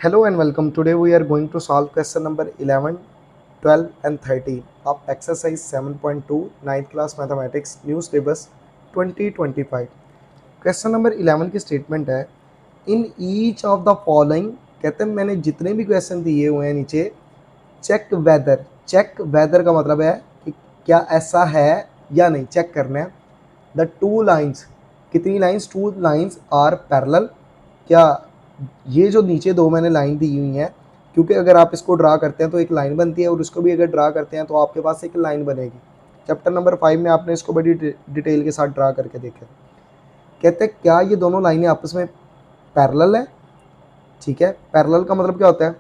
Hello and welcome. Today we are going to solve question number 11, 12 and 13 of exercise 7.2 9th class mathematics new syllabus 2025. Question number 11 की statement है in each of the following. कहते हैं मैंने जितने भी question दिए हुए हैं नीचे चेक वेदर का मतलब है कि क्या ऐसा है या नहीं, चेक करना है। द टू लाइन्स, कितनी lines, two lines are parallel, क्या ये जो नीचे दो मैंने लाइन दी हुई हैं, क्योंकि अगर आप इसको ड्रा करते हैं तो एक लाइन बनती है और इसको भी अगर ड्रा करते हैं तो आपके पास एक लाइन बनेगी। चैप्टर नंबर 5 में आपने इसको बड़ी डिटेल के साथ ड्रा करके देखा। कहते हैं क्या ये दोनों लाइनें आपस में पैरेलल है। ठीक है, पैरेलल का मतलब क्या होता है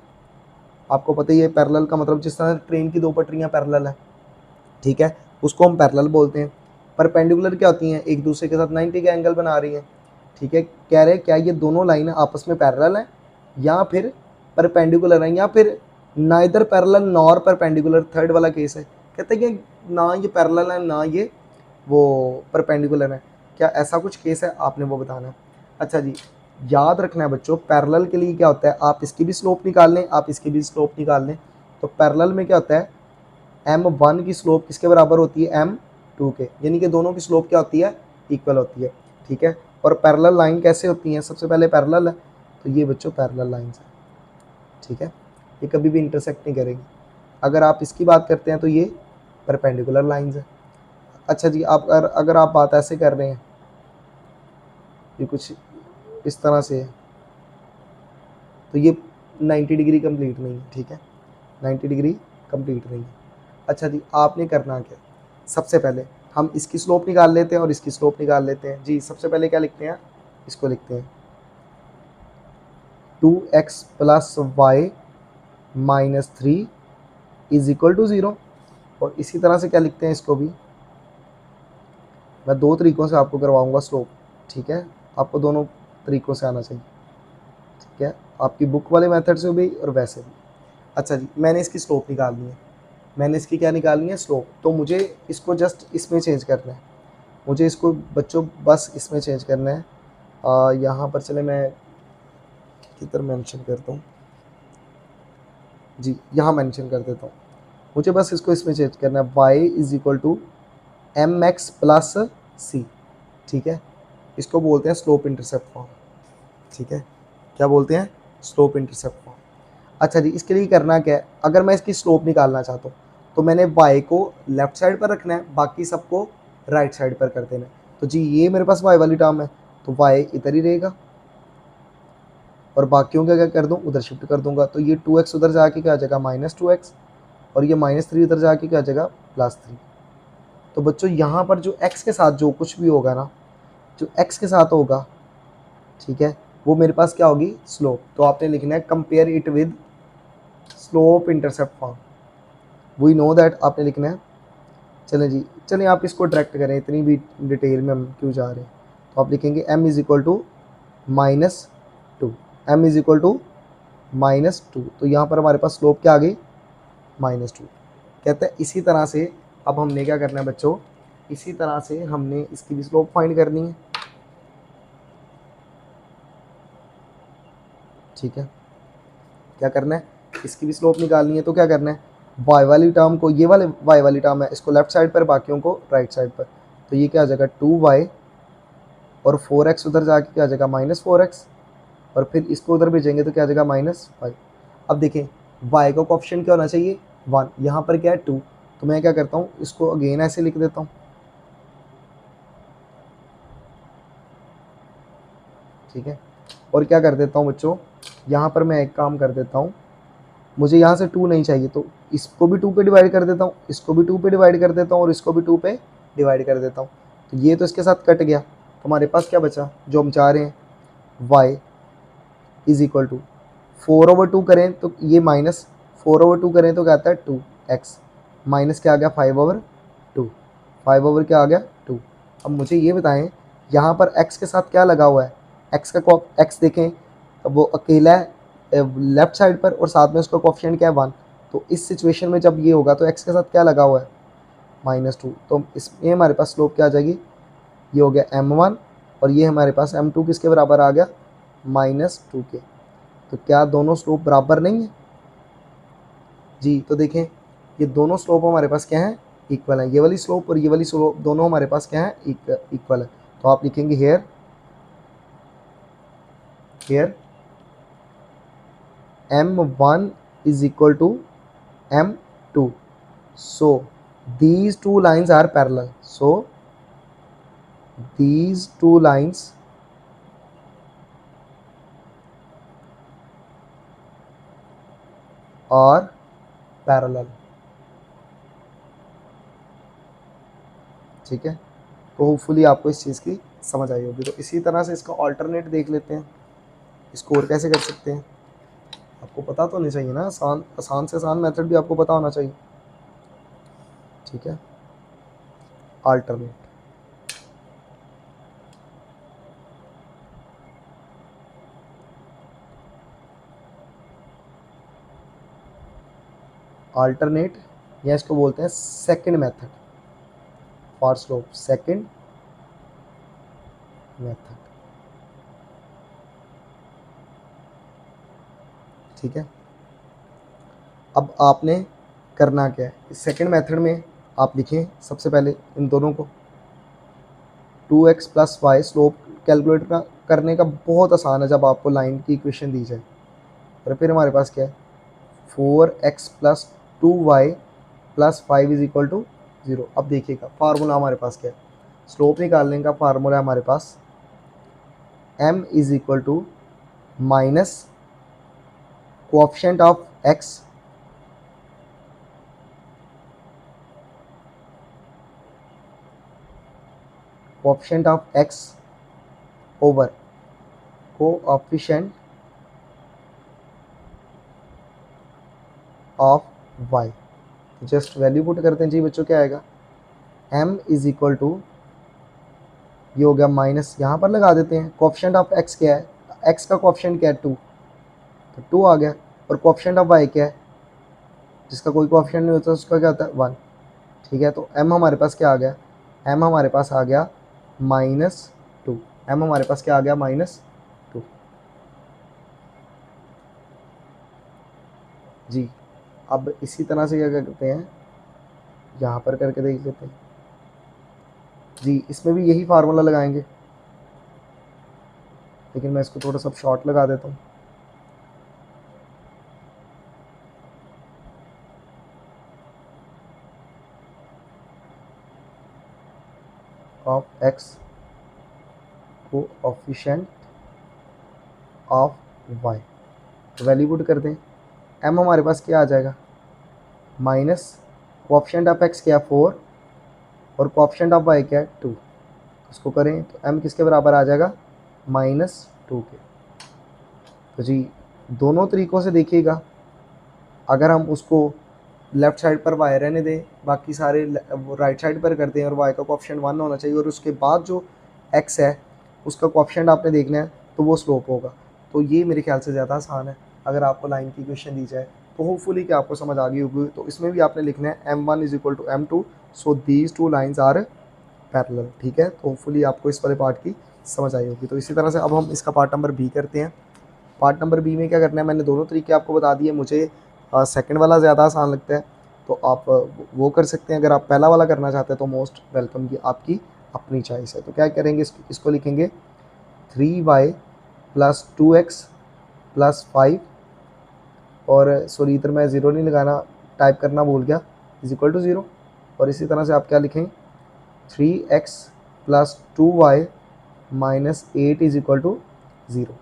आपको पता ही है। पैरेलल का मतलब जिस तरह ट्रेन की दो पटरियां पैरेलल है, ठीक है, उसको हम पैरेलल बोलते हैं। परपेंडिकुलर क्या होती हैं, एक दूसरे के साथ 90 का एंगल बना रही हैं। ठीक है, कह रहे हैं क्या ये दोनों लाइनें आपस में पैरेलल हैं या फिर परपेंडिकुलर हैं या फिर neither parallel nor perpendicular, third वाला केस है। कहते हैं कि ना ये पैरेलल है ना ये वो परपेंडिकुलर है। क्या ऐसा कुछ केस है, आपने वो बताना है। अच्छा जी, याद रखना है बच्चों, पैरेलल के लिए क्या होता है, आप इसकी भी स्लोप निकाल लें, आप इसकी भी स्लोप निकाल लें। तो पैरेलल में क्या होता है, m1 की स्लोप किसके बराबर होती है, m2 के, यानी कि दोनों की स्लोप क्या होती है, इक्वल होती है। ठीक है, और पैरेलल लाइन कैसे होती हैं, सबसे पहले पैरेलल है तो ये बच्चों पैरेलल लाइंस है। ठीक है, ये कभी भी इंटरसेक्ट नहीं करेंगे। अगर आप इसकी बात करते हैं तो ये परपेंडिकुलर लाइंस है। अच्छा जी, आप अगर आप बात ऐसे कर रहे हैं, ये कुछ इस तरह से है, तो ये 90 डिग्री कंप्लीट नहीं है। ठीक है, 90 डिग्री कंप्लीट नहीं है। अच्छा जी, आपने करना क्या, सबसे पहले हम इसकी स्लोप निकाल लेते हैं और इसकी स्लोप निकाल लेते हैं। जी, सबसे पहले क्या लिखते हैं, इसको लिखते हैं 2x plus y minus 3 is equal to 0। और इसी तरह से क्या लिखते हैं, इसको भी मैं दो तरीक़ों से आपको करवाऊंगा स्लोप। ठीक है, आपको दोनों तरीक़ों से आना चाहिए। ठीक है, आपकी बुक वाले मेथड से भी और वैसे भी। अच्छा जी, मैंने इसकी स्लोप निकालनी है, मैंने इसकी क्या निकालनी है, स्लोप। तो मुझे इसको जस्ट इसमें चेंज करना है, मुझे इसको बच्चों बस इसमें चेंज करना है। यहाँ पर चले मैं किधर मेंशन करता हूँ, जी यहाँ मेंशन कर देता हूँ। मुझे बस इसको इसमें चेंज करना है, y is equal to M X plus C. ठीक है, इसको बोलते हैं स्लोप इंटरसेप्ट फॉर्म। ठीक है, क्या बोलते हैं, स्लोप इंटरसेप्ट फॉर्म। अच्छा जी, इसके लिए करना क्या है, अगर मैं इसकी स्लोप निकालना चाहता हूँ तो मैंने y को लेफ्ट साइड पर रखना है, बाकी सबको राइट साइड पर कर देना है। तो जी ये मेरे पास y वाली टर्म है तो y इधर ही रहेगा और बाकियों का क्या कर दूँ, उधर शिफ्ट कर दूंगा। तो ये 2x उधर जाके क्या आ जाएगा, -2x, और ये -3 उधर जाके क्या आ जाएगा, +3। तो बच्चों यहाँ पर जो x के साथ जो कुछ भी होगा ना, जो x के साथ होगा, ठीक है, वो मेरे पास क्या होगी, स्लोप। तो आपने लिखना है compare it with slope intercept form. We know that, आपने लिखना है। चलें जी, चलें आप इसको डायरेक्ट करें, इतनी भी डिटेल में हम क्यों जा रहे हैं। तो आप लिखेंगे m is equal to -2, m is equal to -2। तो यहाँ पर हमारे पास स्लोप क्या आ गई, -2। कहते हैं इसी तरह से अब हमने क्या करना है बच्चों, इसी तरह से हमने इसकी भी स्लोप फाइंड करनी है। ठीक है, क्या करना है, इसकी भी स्लोप निकालनी है। तो क्या करना है, y वाली टर्म को, ये वाले y वाली टर्म है, इसको लेफ्ट साइड पर, बाकियों को राइट साइड पर। तो ये क्या आ जाएगा 2y और 4x उधर जाके क्या आ जाएगा -4x, और फिर इसको उधर भेजेंगे तो क्या आ जाएगा -5। अब देखें y का कोएफिशिएंट क्या होना चाहिए, 1, यहाँ पर क्या है 2। तो मैं क्या करता हूँ, इसको अगेन ऐसे लिख देता हूँ। ठीक है, और क्या कर देता हूँ बच्चों, यहाँ पर मैं एक काम कर देता हूँ, मुझे यहाँ से 2 नहीं चाहिए तो इसको भी 2 पे डिवाइड कर देता हूँ, इसको भी 2 पे डिवाइड कर देता हूँ और इसको भी 2 पे डिवाइड कर देता हूँ। तो ये तो इसके साथ कट गया, तो हमारे पास क्या बचा, जो हम चाह रहे हैं, y इज इक्वल टू 4/2 करें तो ये -4/2 करें तो क्या आता है 2x, माइनस क्या आ गया 5/2, 5 क्या आ गया 2। अब मुझे ये बताएं यहाँ पर x के साथ क्या लगा हुआ है, x का x देखें, अब वो अकेला है लेफ्ट साइड पर और साथ में उसका कोएफिशिएंट क्या है 1। तो इस सिचुएशन में जब ये होगा तो x के साथ क्या लगा हुआ है, -2। तो इसमें हमारे पास स्लोप क्या आ जाएगी, ये हो गया m1 और ये हमारे पास m2 किसके बराबर आ गया, -2 के। तो क्या दोनों स्लोप बराबर नहीं है जी? तो देखें ये दोनों स्लोप हमारे पास क्या है, इक्वल है। ये वाली स्लोप और ये वाली स्लोप दोनों हमारे पास क्या है, इक्वल है। तो आप लिखेंगे hair m1 is equal to m2, so these two lines are parallel, so these two lines are parallel। ठीक है, तो होपफुली आपको इस चीज़ की समझ आई होगी। तो इसी तरह से इसका ऑल्टरनेट देख लेते हैं, स्कोर कैसे कर सकते हैं। आपको पता तो नहीं चाहिए ना, आसान से आसान मेथड भी आपको पता होना चाहिए। ठीक है, ऑल्टरनेट अल्टरनेट या इसको बोलते हैं second method for slope, second method. ठीक है, अब आपने करना क्या है, इस सेकंड मेथड में आप लिखें सबसे पहले इन दोनों को 2x plus Y. Slope calculate करने का बहुत आसान है जब आपको लाइन की इक्वेशन दी जाए। और फिर हमारे पास क्या है, 4x plus 2y plus 5 is equal to 0। अब देखिएगा फार्मूला हमारे पास क्या है, स्लोप निकालने का फार्मूला है हमारे पास m is equal to minus coefficient of x coefficient of x over coefficient of y। Just value put करते हैं जी बच्चों, क्या आएगा, m इज इक्वल टू, ये हो गया माइनस, यहाँ पर लगा देते हैं कोएफिशिएंट ऑफ x क्या है, x का कोएफिशिएंट क्या है 2, तो 2 आ गया। और कोएफिशिएंट ऑफ y क्या है, जिसका कोई कोएफिशिएंट नहीं होता उसका क्या होता है 1। ठीक है, तो m हमारे पास क्या आ गया, m हमारे पास आ गया -2, m हमारे पास क्या आ गया -2 जी। अब इसी तरह से क्या करते हैं, यहाँ पर करके देख लेते हैं जी, इसमें भी यही फार्मूला लगाएंगे, लेकिन मैं इसको थोड़ा सा शॉर्ट लगा देता हूँ। Of x coefficient of y, तो वैल्यू पुट कर दें, m हमारे पास क्या आ जाएगा, माइनस कोएफिशिएंट ऑफ x क्या है 4 और कोएफिशिएंट ऑफ y क्या है 2। इसको करें तो m किसके बराबर आ जाएगा, -2 के। तो जी दोनों तरीक़ों से देखिएगा, अगर हम उसको लेफ़्ट साइड पर y रहने दें, बाकी सारे वो राइट साइड पर करते हैं, और y का कोएफिशिएंट 1 होना चाहिए, और उसके बाद जो x है उसका कोएफिशिएंट आपने देखना है, तो वो स्लोप होगा। तो ये मेरे ख्याल से ज़्यादा आसान है। अगर आपको लाइन की इक्वेशन दी जाए तो होपफुली कि आपको समझ आ गई होगी। तो इसमें भी आपने लिखना है m1 is equal to m2, so these two lines are parallel. ठीक है, तो होपफुली आपको इस वाले पार्ट की समझ आई होगी। तो इसी तरह से अब हम इसका पार्ट नंबर बी करते हैं। पार्ट नंबर बी में क्या करना है, मैंने दोनों तरीके आपको बता दिए। मुझे सेकंड वाला ज़्यादा आसान लगता है, तो आप वो कर सकते हैं। अगर आप पहला वाला करना चाहते हैं तो मोस्ट वेलकम, की आपकी अपनी चॉइस है। तो क्या करेंगे, इसको लिखेंगे 3y प्लस 2x प्लस 5, और सॉरी इधर मैं ज़ीरो नहीं लगाना, टाइप करना भूल गया, इज इक्वल टू 0। और इसी तरह से आप क्या लिखें, 3x plus 2y minus 8 is equal to 0।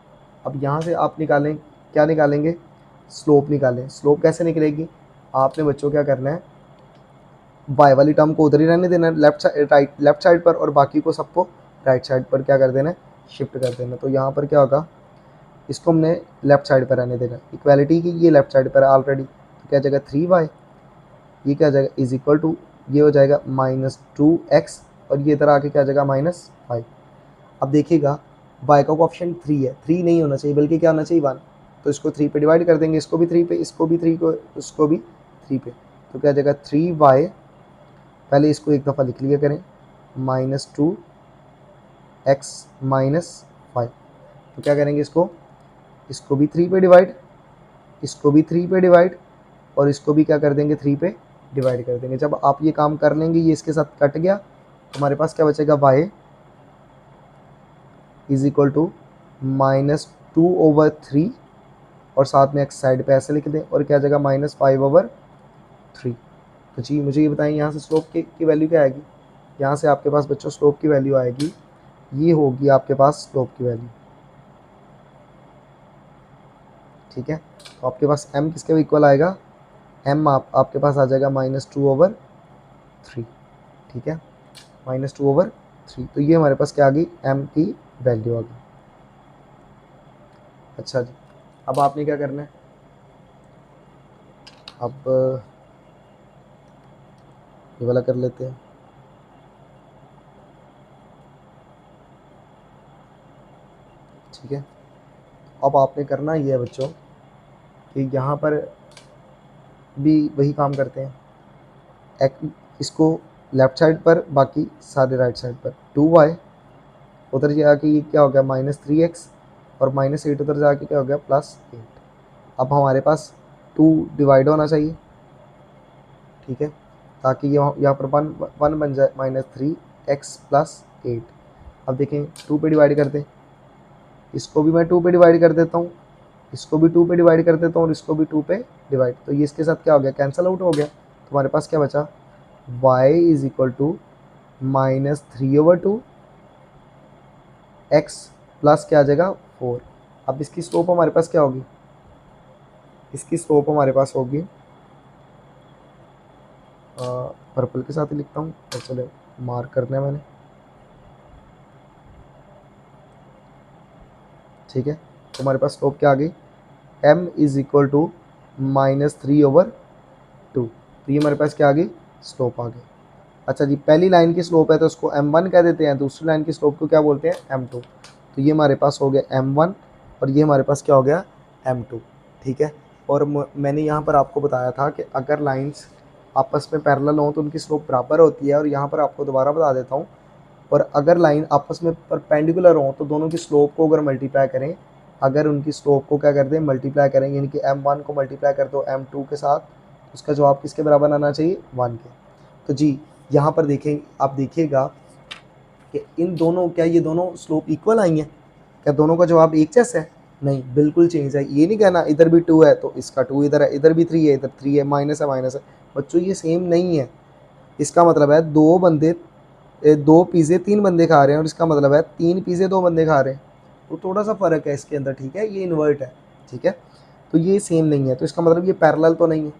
अब यहाँ से आप निकालें, क्या निकालेंगे, स्लोप निकालें। स्लोप कैसे निकलेगी, आपने बच्चों क्या करना है, y वाली टर्म को उधर ही रहने देना है लेफ्ट साइड पर, और बाकी को सबको राइट साइड पर क्या कर देना है, शिफ्ट कर देना। तो यहाँ पर क्या होगा, इसको हमने लेफ्ट साइड पर रहने देना, इक्वालिटी की ये लेफ्ट साइड पर है ऑलरेडी, तो क्या जाएगा 3y, ये क्या जाएगा इज इक्वल टू, ये हो जाएगा -2x, और ये इधर आके क्या जाएगा -5। अब देखिएगा y का कोएफिशिएंट 3 है, 3 नहीं होना चाहिए बल्कि क्या होना चाहिए 1। तो इसको 3 पे डिवाइड कर देंगे, इसको भी 3 पे, इसको भी 3 को, इसको भी 3 पे। तो क्या जाएगा 3y, पहले इसको एक दफ़ा लिख लिया करें, -2x -5। तो क्या करेंगे, इसको इसको भी 3 पे डिवाइड, इसको भी 3 पे डिवाइड, और इसको भी क्या कर देंगे 3 पे डिवाइड कर देंगे। जब आप ये काम कर लेंगे, ये इसके साथ कट गया, तो हमारे पास क्या बचेगा, y इज इक्वल टू -2/3, और साथ में x साइड पे ऐसे लिख दें, और क्या जगह -5/3। तो जी मुझे ये बताएं यहाँ से स्लोप की वैल्यू क्या आएगी। यहाँ से आपके पास बच्चों स्लोप की वैल्यू आएगी, ये होगी आपके पास स्लोप की वैल्यू, ठीक है। तो आपके पास m किसके इक्वल आएगा, m आपके पास आ जाएगा -2/3, ठीक है, -2/3। तो ये हमारे पास क्या आ गई, m की वैल्यू आ गई। अच्छा जी, अब आपने क्या करना है, अब ये वाला कर लेते हैं। ठीक है, अब आपने करना ये है बच्चों कि यहाँ पर भी वही काम करते हैं, इसको लेफ्ट साइड पर, बाकी सारे राइट साइड पर। 2y उधर जाके ये क्या हो गया -3x, और -8 उधर जाके क्या हो गया +8। अब हमारे पास 2 डिवाइड होना चाहिए, ठीक है, ताकि यहाँ पर 1 बन जाए, -3x+8। अब देखें 2 पे डिवाइड कर दें, इसको भी मैं 2 पे डिवाइड कर देता हूँ, इसको भी 2 पे डिवाइड कर देता हूँ, और इसको भी 2 पे डिवाइड, तो ये इसके साथ क्या हो गया, कैंसिल आउट हो गया। तो हमारे पास क्या बचा, y is equal to -3/2 x plus क्या आ जाएगा 4। अब इसकी स्लोप हमारे पास क्या होगी, इसकी स्लोप हमारे पास होगी, पर्पल के साथ ही लिखता हूँ, तो चले मार्क करना है मैंने, ठीक है। तो हमारे पास स्लोप क्या आ गई, m इज इक्वल टू -3/2। तो ये हमारे पास क्या आ गई, स्लोप आ गई। अच्छा जी, पहली लाइन की स्लोप है तो उसको m1 कह देते हैं, दूसरी लाइन की स्लोप को क्या बोलते हैं, m2। तो ये हमारे पास हो गया m1, और ये हमारे पास क्या हो गया m2, ठीक है। और मैंने यहाँ पर आपको बताया था कि अगर लाइंस आपस में पैरेलल हों तो उनकी स्लोप बराबर होती है, और यहाँ पर आपको दोबारा बता देता हूँ, और अगर लाइन आपस में परपेंडिकुलर हों तो दोनों की स्लोप को अगर मल्टीप्लाई करें, अगर उनकी स्लोप को क्या करते हैं मल्टीप्लाई करेंगे, यानी कि m1 को मल्टीप्लाई कर दो m2 के साथ, तो उसका जवाब किसके बराबर आना चाहिए, 1 के। तो जी यहाँ पर देखें, आप देखिएगा कि इन दोनों, क्या ये दोनों स्लोप इक्वल आई हैं, क्या दोनों का जवाब एक जैसा है, नहीं, बिल्कुल चेंज है। ये नहीं कहना इधर भी 2 है तो इसका 2 इधर है, इधर भी 3 है, इधर 3 है, माइनस है माइनस है। बच्चों ये सेम नहीं है, इसका मतलब है 2 पिज़्ज़े 3 बंदे खा रहे हैं, और इसका मतलब है 3 पिज़्ज़े 2 बंदे खा रहे हैं, तो थोड़ा सा फ़र्क है इसके अंदर, ठीक है, ये इन्वर्ट है, ठीक है। तो ये सेम नहीं है, तो इसका मतलब ये पैरेलल तो नहीं है,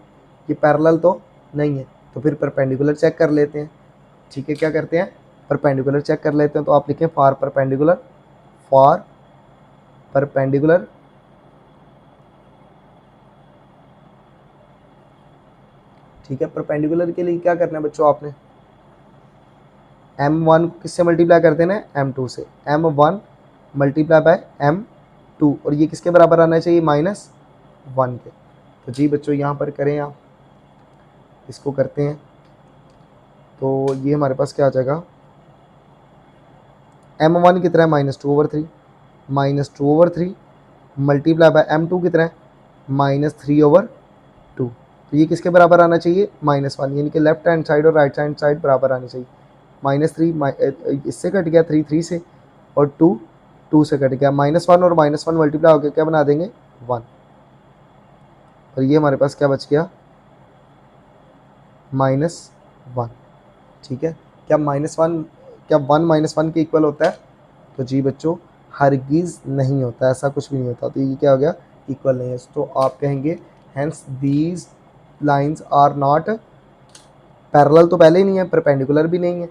ये पैरेलल तो नहीं है। तो फिर परपेंडिकुलर चेक कर लेते हैं, ठीक है, क्या करते हैं, परपेंडिकुलर चेक कर लेते हैं। तो आप लिखें फॉर परपेंडिकुलर, ठीक है। परपेंडिकुलर के लिए क्या करना है बच्चों, आपने m1 को किससे मल्टीप्लाई करते हैं ना, m2 से, m1 मल्टीप्लाई बाय m2, और ये किसके बराबर आना चाहिए, -1 के। तो जी बच्चों यहाँ पर करें, आप इसको करते हैं, तो ये हमारे पास क्या आ जाएगा, m1 कितना है -2/3, -2/3 मल्टीप्लाई बाय m2 कितना है -3/2। तो ये किसके बराबर आना चाहिए, -1, यानी कि लेफ्ट हैंड साइड और राइट हैंड साइड बराबर आनी चाहिए। -3 इससे कट गया, 3 से, और 2 से कट गया, -1 और -1 मल्टीप्लाई होकर क्या बना देंगे, 1। और ये हमारे पास क्या बच गया, -1, ठीक है। क्या -1, क्या 1 -1 के इक्वल होता है, तो जी बच्चों हरगिज़ नहीं होता, ऐसा कुछ भी नहीं होता। तो ये क्या हो गया, इक्वल नहीं है। तो आप कहेंगे hence these lines are not parallel, तो पहले ही नहीं है, परपेंडिकुलर भी नहीं है,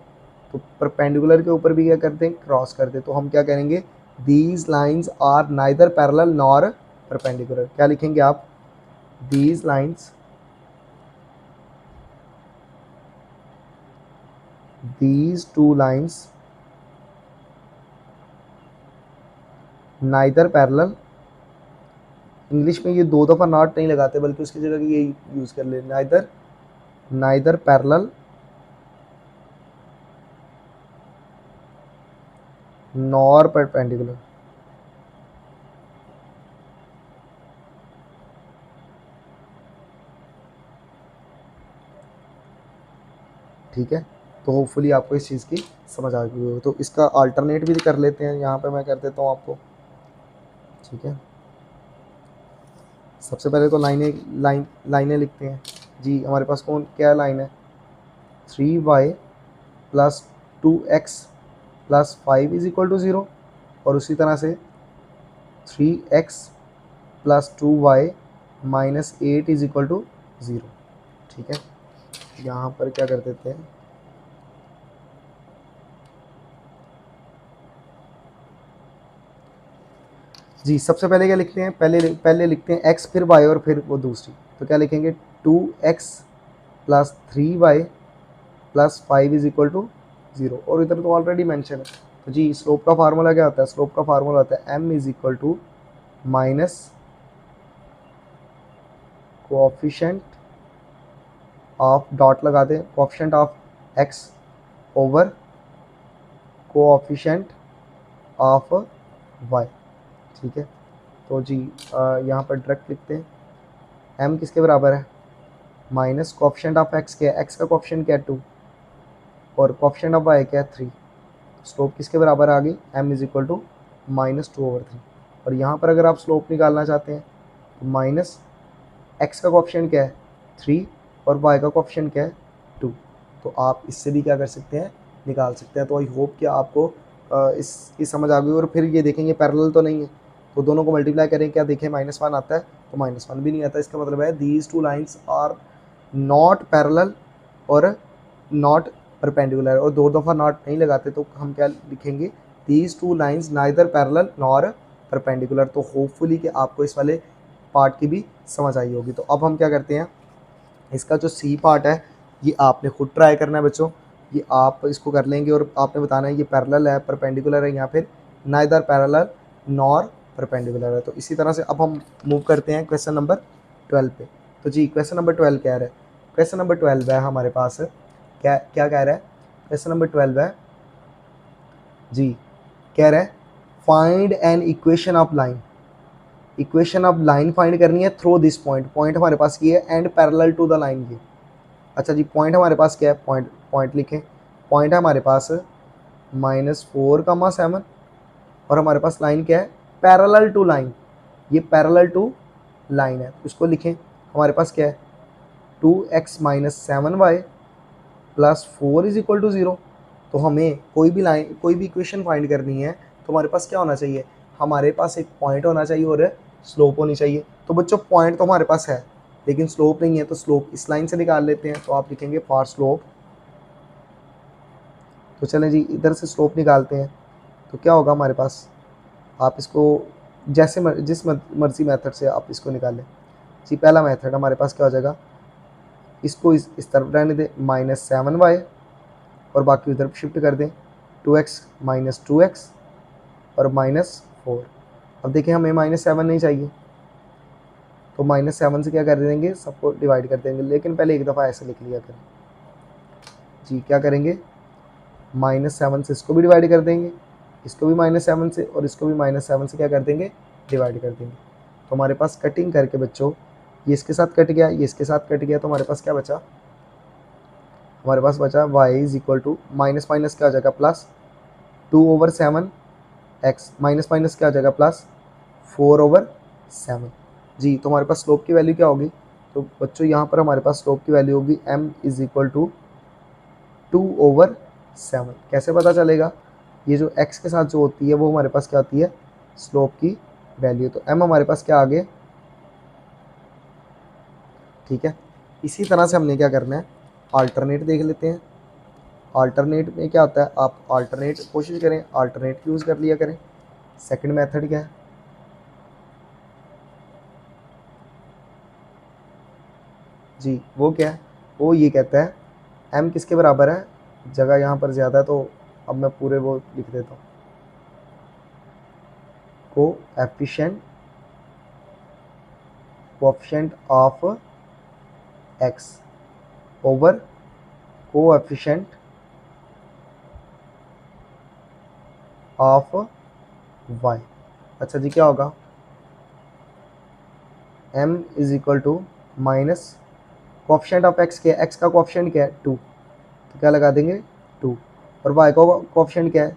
तो परपेंडिकुलर के ऊपर भी क्या करते हैं, क्रॉस करते हैं। तो हम क्या करेंगे, these lines are neither parallel nor perpendicular. क्या लिखेंगे आप, these lines, these two lines neither parallel, English में ये 2 दफ़ा नॉट नहीं लगाते, बल्कि उसकी जगह ये यूज़ कर ले, नाइदर पैरेलल नॉर परपेंडिकुलर, ठीक है, तो होपफुली आपको इस चीज़ की समझ आ गई हो। तो इसका अल्टरनेट भी कर लेते हैं, यहाँ पे मैं कर देता हूँ आपको। ठीक है, सबसे पहले तो लाइनें लिखते हैं जी। हमारे पास कौन क्या लाइन है, 3y plus 2x plus 5 is equal to 0, और उसी तरह से 3x plus 2y minus 8 is equal to 0। ठीक है, यहाँ पर क्या कर देते हैं, जी सबसे पहले क्या लिखते हैं, पहले लिखते हैं x फिर y और फिर वो दूसरी। तो क्या लिखेंगे, 2x plus 3y plus 5 is equal to 0, और इधर तो ऑलरेडी मेंशन है। तो जी स्लोप का फार्मूला क्या होता है, स्लोप का फार्मूला होता है m is equal to minus coefficient of, dot लगा दें, coefficient of x over coefficient of y। ठीक है, तो जी यहाँ पर डायरेक्ट लिखते हैं, m किसके बराबर है, माइनस कोऑफिशिएंट ऑफ x क्या है, x का कोऑफिशिएंट क्या है 2, और कोऑफिशिएंट ऑफ y क्या है 3। स्लोप किसके बराबर आ गई, m is equal to minus 2/3। और यहाँ पर अगर आप स्लोप निकालना चाहते हैं तो माइनस x का कोऑफिशिएंट क्या है 3 और y का कोऑफिशिएंट क्या है 2। तो आप इससे भी क्या कर सकते हैं, निकाल सकते हैं। तो आई होप कि आपको इसकी समझ आ गई। और फिर ये देखेंगे पैरेलल तो नहीं है, तो दोनों को मल्टीप्लाई करें, क्या देखें -1 आता है, तो -1 भी नहीं आता। इसका मतलब है these two lines are not parallel और नॉट परपेंडिकुलर, और 2 दफ़ा नॉट नहीं लगाते तो हम क्या लिखेंगे, these two lines neither parallel nor perpendicular. तो होपफुली कि आपको इस वाले पार्ट की भी समझ आई होगी। तो अब हम क्या करते हैं, इसका जो सी पार्ट है ये आपने खुद ट्राई करना है बच्चों, ये आप इसको कर लेंगे और आपने बताना है ये पैरेलल है, परपेंडिकुलर है, या फिर नाइदर पैरेलल नॉर परपेंडिकुलर है। तो इसी तरह से अब हम मूव करते हैं क्वेश्चन नंबर 12 पे। तो जी क्वेश्चन नंबर 12 कह रहा है, क्वेश्चन नंबर 12 है हमारे पास, क्या क्या कह रहा है, क्वेश्चन नंबर 12 है जी, कह रहा है find an equation of line, equation of line find करनी है थ्रू दिस पॉइंट, पॉइंट हमारे पास ये है and parallel to the line ये। अच्छा जी, पॉइंट हमारे पास क्या है, पॉइंट लिखें, पॉइंट है हमारे पास -4, 7, और हमारे पास लाइन क्या है, पैरेलल टू लाइन, ये पैरेलल टू लाइन है। उसको लिखें, हमारे पास क्या है 2x minus 7y plus 4 is equal to 0। तो हमें कोई भी लाइन, कोई भी इक्वेशन फाइंड करनी है तो हमारे पास क्या होना चाहिए, हमारे पास एक पॉइंट होना चाहिए और स्लोप होनी चाहिए। तो बच्चों पॉइंट तो हमारे पास है लेकिन स्लोप नहीं है, तो स्लोप इस लाइन से निकाल लेते हैं। तो आप लिखेंगे फॉर स्लोप, तो चलें जी इधर से स्लोप निकालते हैं। तो क्या होगा हमारे पास, आप इसको जैसे जिस मर्जी मेथड से आप इसको निकालें जी। पहला मेथड हमारे पास क्या हो जाएगा, इसको इस तरफ रहने दें -7y, और बाकी उधर शिफ्ट कर दें 2x माइनस 2x और -4। अब देखिए हमें -7 नहीं चाहिए, तो -7 से क्या कर देंगे, सबको डिवाइड कर देंगे। लेकिन पहले एक दफ़ा ऐसे लिख लिया करें जी, क्या करेंगे, -7 से इसको भी डिवाइड कर देंगे, इसको भी -7 से, और इसको भी -7 से क्या कर देंगे, डिवाइड कर देंगे। तो हमारे पास कटिंग करके बच्चों ये इसके साथ कट गया, ये इसके साथ कट गया, तो हमारे पास क्या बचा, हमारे पास बचा y is equal to minus minus क्या हो जाएगा प्लस 2/7x, माइनस माइनस क्या हो जाएगा प्लस 4/7 जी। तो हमारे पास स्लोप की वैल्यू क्या होगी, तो बच्चों यहाँ पर हमारे पास स्लोप की वैल्यू होगी m इज इक्वल टू 2/7। कैसे पता चलेगा, ये जो x के साथ जो होती है वो हमारे पास क्या होती है, स्लोप की वैल्यू। तो m हमारे पास क्या आ गया, ठीक है। इसी तरह से हमने क्या करना है, अल्टरनेट देख लेते हैं। अल्टरनेट में क्या होता है, आप अल्टरनेट कोशिश करें, अल्टरनेट यूज़ कर लिया करें। सेकंड मेथड क्या है जी, वो क्या है, वो ये कहता है m किसके बराबर है, जगह यहाँ पर ज़्यादा है तो अब मैं पूरे वो लिख देता हूँ, coefficient of x over coefficient of y। अच्छा जी, क्या होगा, m is equal to minus coefficient of x क्या है, x का कोएफिशिएंट क्या है 2, तो तो क्या लगा देंगे 2, और y का कोफिशिएंट क्या है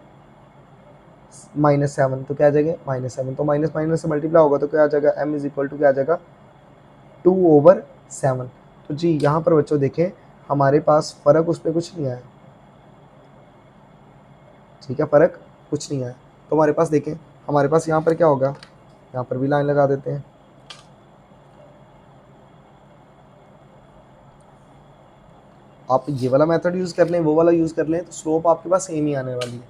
-7, तो क्या आ जाएगा -7, तो माइनस माइनस से मल्टीप्लाई होगा तो क्या आ जाएगा m इज इक्वल टू क्या आ जाएगा 2/7। तो जी यहाँ पर बच्चों देखें हमारे पास फ़र्क उस पर कुछ नहीं आया, ठीक है, फ़र्क कुछ नहीं आया। तो हमारे पास देखें हमारे पास यहाँ पर क्या होगा, यहाँ पर भी लाइन लगा देते हैं। आप ये वाला मेथड यूज़ कर लें, वो वाला यूज़ कर लें, तो स्लोप आपके पास सेम ही आने वाली है।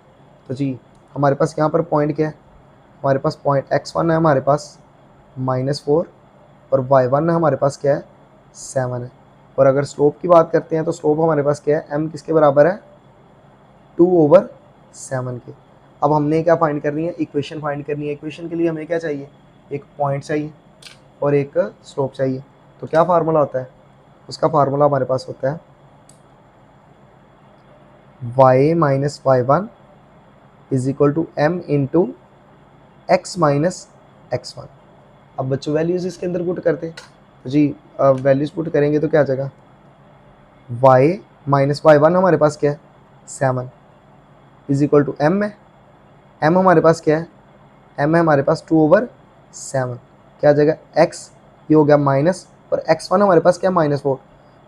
तो जी हमारे पास यहाँ पर पॉइंट क्या है, हमारे पास पॉइंट x1 है हमारे पास -4, और y1 है हमारे पास क्या है 7 है। और अगर स्लोप की बात करते हैं तो स्लोप हमारे पास क्या है, m किसके बराबर है 2/7 के। अब हमने क्या फाइंड करनी है, इक्वेशन फाइंड करनी है। इक्वेशन के लिए हमें क्या चाहिए, एक पॉइंट चाहिए और एक स्लोप चाहिए। तो क्या फार्मूला होता है, उसका फार्मूला हमारे पास होता है y minus y1 is equal to m into x minus x1। अब बच्चों वैल्यूज़ इसके अंदर पुट करते हैं, तो जी वैल्यूज़ पुट करेंगे तो क्या आ जाएगा, y माइनस y1 हमारे पास क्या है 7 इज इक्वल टू m है, m हमारे पास क्या है, m है हमारे पास 2/7, क्या आ जाएगा x, ये हो गया माइनस, और x1 हमारे पास क्या है -4,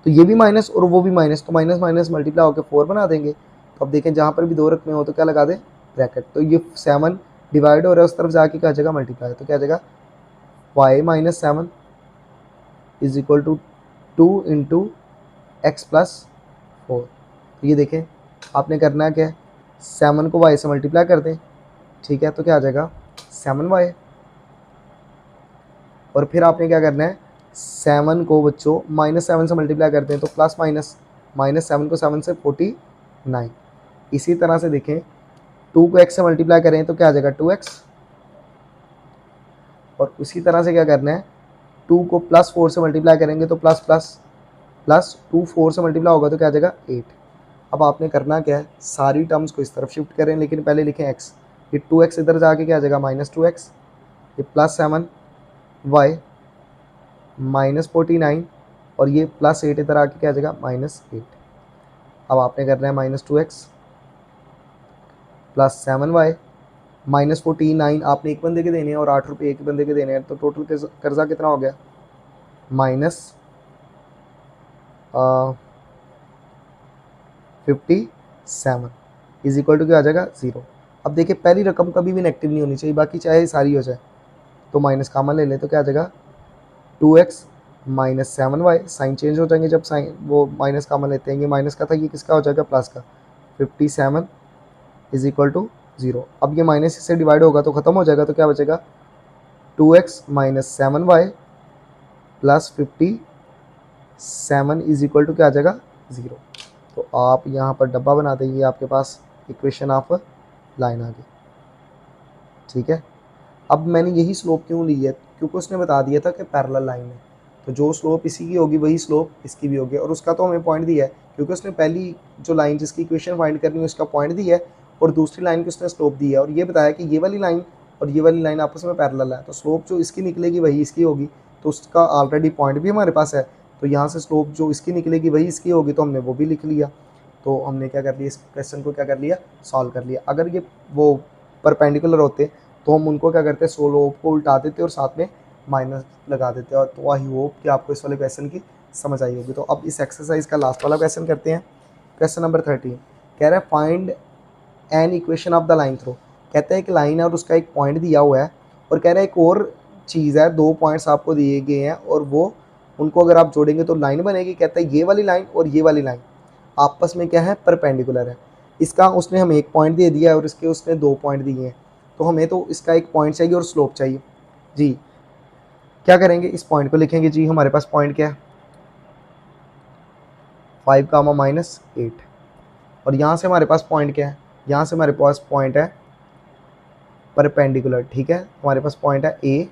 तो ये भी माइनस और वो भी माइनस, तो माइनस माइनस मल्टीप्लाई होकर 4 बना देंगे। तो अब देखें जहाँ पर भी 2 रखने हो तो क्या लगा दें ब्रैकेट, तो ये 7 डिवाइड हो रहा है उस तरफ जाके क्या आ जाएगा मल्टीप्लाई, तो क्या आ जाएगा y minus 7 is equal to 2 into x plus 4। तो ये देखें आपने करना है क्या है, 7 को y से मल्टीप्लाई कर दें, ठीक है, तो क्या आ जाएगा 7y, और फिर आपने क्या करना है 7 को बच्चों -7 से मल्टीप्लाई करते हैं तो प्लस माइनस, -7 को 7 से 49। इसी तरह से देखें 2 को x से मल्टीप्लाई करें तो क्या आ जाएगा 2x, और उसी तरह से क्या करना है 2 को +4 से मल्टीप्लाई करेंगे तो प्लस प्लस प्लस 2 4 से मल्टीप्लाई होगा तो क्या आ जाएगा 8। अब आपने करना क्या है, सारी टर्म्स को इस तरफ शिफ्ट करें, लेकिन पहले लिखें x, ये 2x इधर जाके क्या आ जाएगा -2x, ये +7y -49, और ये +8 इधर आके क्या आ जाएगा -8। अब आपने करना है -2x + 7y -49 आपने एक बंदे के देने हैं और 8 रुपये एक बंदे के देने हैं, तो टोटल कर्जा कितना हो गया -57 इज इक्वल टू क्या आ जाएगा 0। अब देखिए पहली रकम कभी भी नेगेटिव नहीं होनी चाहिए, बाकी चाहे सारी हो जाए, तो माइनस कामन ले लें तो क्या आ जाएगा 2x - 7y, साइन चेंज हो जाएंगे जब साइन वो माइनस कामन लेते हैं, ये माइनस का था ये किसका हो जाएगा प्लस का, 57 इज इक्वल टू 0। अब ये माइनस इससे डिवाइड होगा तो ख़त्म हो जाएगा, तो क्या बचेगा 2x - 7y + 57 is equal to क्या आ जाएगा 0। तो आप यहाँ पर डब्बा बना देंगे, आपके पास इक्वेशन ऑफ लाइन आ गई, ठीक है। अब मैंने यही स्लोप क्यों ली है, क्योंकि उसने बता दिया था कि पैरेलल लाइन है, तो जो स्लोप इसी की होगी वही स्लोप इसकी भी होगी, और उसका तो हमें पॉइंट दिया है क्योंकि उसने पहली जो लाइन जिसकी इक्वेशन फाइंड करनी है उसका पॉइंट दिया है, और दूसरी लाइन की उसने स्लोप दिया है, और ये बताया कि ये वाली लाइन और ये वाली लाइन आपस में पैरेलल है, तो स्लोप जो इसकी निकलेगी वही इसकी होगी, तो उसका ऑलरेडी पॉइंट भी हमारे पास है, तो यहाँ से स्लोप जो इसकी निकलेगी वही इसकी होगी, तो हमने वो भी लिख लिया। तो हमने क्या कर लिया, इस क्वेश्चन को क्या कर लिया, सॉल्व कर लिया। अगर ये वो परपेंडिकुलर होते तो हम उनको क्या करते, स्लोप को उल्टा देते और साथ में माइनस लगा देते, और तो आई होप कि आपको इस वाले क्वेश्चन की समझ आई होगी। तो अब इस एक्सरसाइज का लास्ट वाला क्वेश्चन करते हैं। क्वेश्चन नंबर 13 कह रहा है find an equation of the line throw. कहता है एक लाइन है और उसका एक पॉइंट दिया हुआ है, और कह रहा है एक और चीज़ है, 2 पॉइंट्स आपको दिए गए हैं और वो उनको अगर आप जोड़ेंगे तो लाइन बनेगी। कहता है ये वाली लाइन और ये वाली लाइन आपस में क्या है, परपेंडिकुलर है। इसका उसने हमें एक पॉइंट दे दिया है और इसके उसने 2 पॉइंट दिए हैं, तो हमें तो इसका एक पॉइंट चाहिए और स्लोप चाहिए। जी क्या करेंगे, इस पॉइंट को लिखेंगे। जी हमारे पास पॉइंट क्या है 5 -8, और यहाँ से हमारे पास पॉइंट क्या है, यहाँ से हमारे पास पॉइंट है परपेंडिकुलर, ठीक है। हमारे पास पॉइंट है a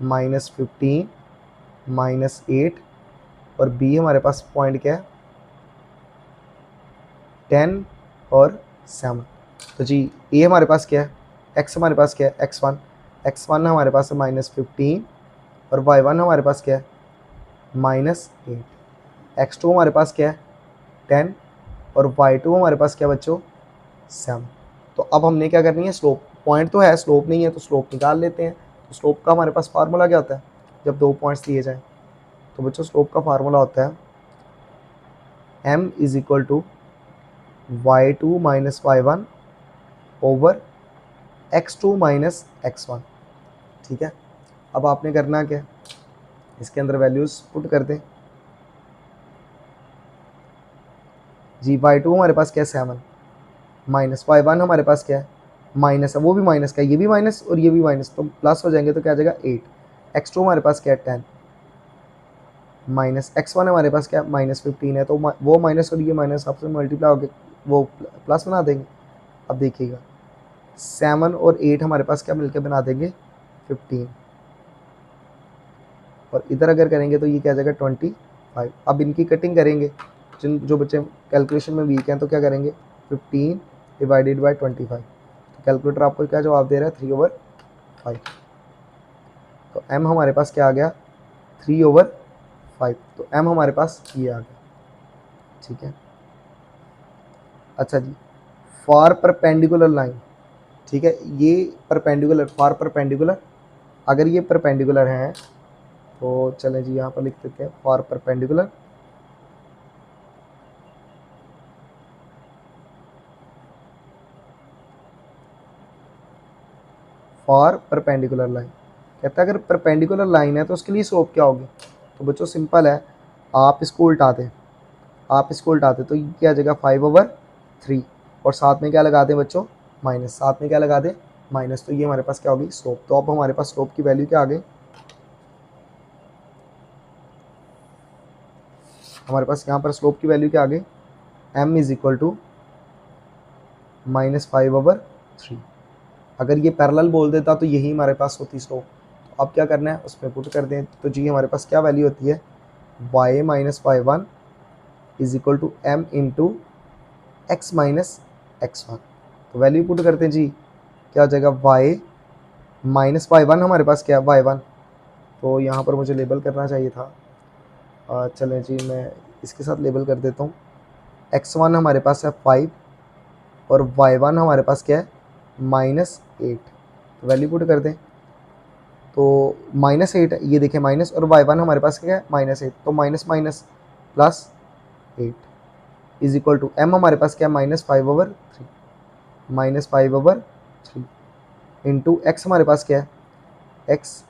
-15 -8, और b हमारे पास पॉइंट क्या है 10 और 7। तो जी a हमारे पास क्या है, x हमारे पास क्या है x1 हमारे पास है -15, और y1 हमारे पास क्या है -8, x2 हमारे पास क्या है 10, और y2 हमारे पास क्या बच्चों 7। तो अब हमने क्या करनी है, स्लोप, पॉइंट तो है, स्लोप नहीं है, तो स्लोप निकाल लेते हैं। तो स्लोप का हमारे पास फार्मूला क्या होता है जब 2 पॉइंट्स दिए जाएँ? तो बच्चों स्लोप का फार्मूला होता है m is equal to y2 minus y1 over x2 minus x1। ठीक है, अब आपने करना क्या है, इसके अंदर वैल्यूज़ पुट कर दें जी। y2 हमारे पास क्या है 7, माइनस y1 हमारे पास क्या है माइनस है, वो भी माइनस का है, ये भी माइनस और ये भी माइनस, तो प्लस हो जाएंगे तो क्या आ जाएगा 8। x2 हमारे पास क्या है 10, माइनस x1 हमारे पास क्या है -15 है, तो वो माइनस और ये माइनस आपसे मल्टीप्लाई होकर वो प्लस बना देंगे। अब देखिएगा 7 और 8 हमारे पास क्या मिलकर बना देंगे 15, और इधर अगर करेंगे तो ये क्या आ जाएगा 25। अब इनकी कटिंग करेंगे, जो बच्चे कैलकुलेशन में वीक हैं तो क्या करेंगे 15 डिवाइडेड बाई 25। तो कैलकुलेटर आपको क्या जवाब दे रहा है 3/5। तो m हमारे पास क्या आ गया 3/5। तो m हमारे पास ये आ गया। ठीक है, अच्छा जी, फॉर परपेंडिकुलर लाइन। ठीक है, ये परपेंडिकुलर, फॉर परपेंडिकुलर, अगर ये परपेंडिकुलर है तो चलें जी यहाँ पर लिख देते हैं for perpendicular. For perpendicular line कहता है अगर परपेंडिकुलर लाइन है तो उसके लिए स्लोप क्या होगी। तो बच्चों सिंपल है, आप इसको उल्टा दें, आप इसको उल्टा दें तो ये क्या आ जाएगा 5/3, और साथ में क्या लगा दें बच्चों माइनस, साथ में क्या लगा दें माइनस, तो ये हमारे पास क्या होगी स्लोप। तो अब हमारे पास स्लोप की वैल्यू क्या आ गई, हमारे पास यहाँ पर स्लोप की वैल्यू क्या आ गई m इज इक्वल टू -5/3। अगर ये पैरेलल बोल देता तो यही हमारे पास होती स्लोप। तो अब क्या करना है उसमें पुट कर दें, तो जी हमारे पास क्या वैल्यू होती है y minus y1 is equal to m into x minus x1। तो वैल्यू पुट करते हैं जी, क्या हो जाएगा y माइनस y1 हमारे पास क्या है y1, तो यहाँ पर मुझे लेबल करना चाहिए था, चलें जी मैं इसके साथ लेबल कर देता हूँ। x1 हमारे पास है 5 और y1 हमारे पास क्या है -8। तो वैल्यू पुट कर दें तो -8 ये देखें माइनस, और y1 हमारे पास क्या है -8, तो minus minus plus 8 is equal to m हमारे पास क्या है -5/3, -5/3 इंटू x हमारे पास क्या है x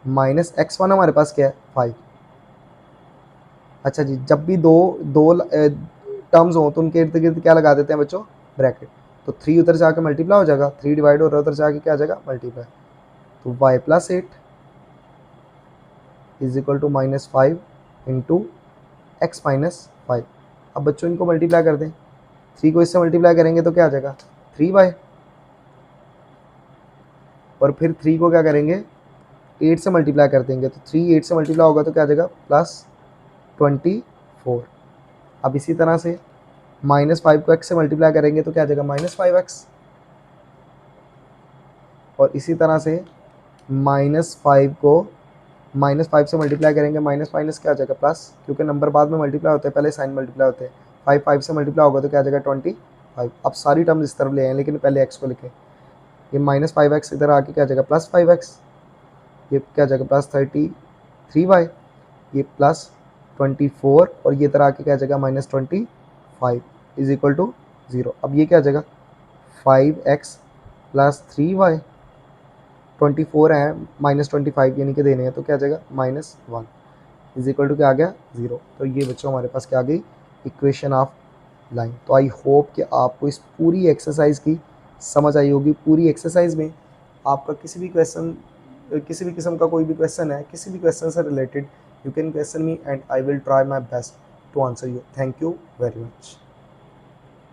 माइनस x1 हमारे पास क्या है 5। अच्छा जी, जब भी दो दो टर्म्स हो तो उनके इर्द गिर्द क्या लगा देते हैं बच्चों ब्रैकेट, तो 3 उधर जाके मल्टीप्लाई हो जाएगा, 3 डिवाइड हो रहा है उधर जाके क्या आ जाएगा मल्टीप्लाई, तो y plus 8 is equal to -5 into x minus 5। अब बच्चों इनको मल्टीप्लाई कर दें, 3 को इससे मल्टीप्लाई करेंगे तो क्या आ जाएगा 3y, और फिर 3 को क्या करेंगे 8 से मल्टीप्लाई कर देंगे, तो 3 8 से मल्टीप्लाई होगा तो क्या आ जाएगा +24। अब इसी तरह से -5 को x से मल्टीप्लाई करेंगे तो क्या आ जाएगा -5x, और इसी तरह से -5 को -5 से मल्टीप्लाई करेंगे, माइनस माइनस क्या आ जाएगा प्लस, क्योंकि नंबर बाद में मल्टीप्लाई होते हैं पहले साइन मल्टीप्लाई होते हैं। 5 से मल्टीप्लाई होगा तो क्या आ जाएगा 25। अब सारी टर्म्स इस तरफ ले आए लेकिन पहले x को लिखें, ये -5x इधर आके क्या आ जाएगा +5x, ये क्या आ जाएगा +33y, ये +24, और ये इधर आके क्या आ जाएगा -25 इज इक्वल टू 0। अब ये क्या आ जाएगा 5x + 3y, 24 है -25 यानी कि देने हैं तो क्या आ जाएगा -1 इज इक्वल टू क्या आ गया 0। तो ये बच्चों हमारे पास क्या आ गई इक्वेशन ऑफ लाइन। तो आई होप कि आपको इस पूरी एक्सरसाइज की समझ आई होगी। पूरी एक्सरसाइज में आपका किसी भी किस्म का कोई भी क्वेश्चन है, किसी भी क्वेश्चन से related, you can question me and I will try my best to answer you. Thank you very much.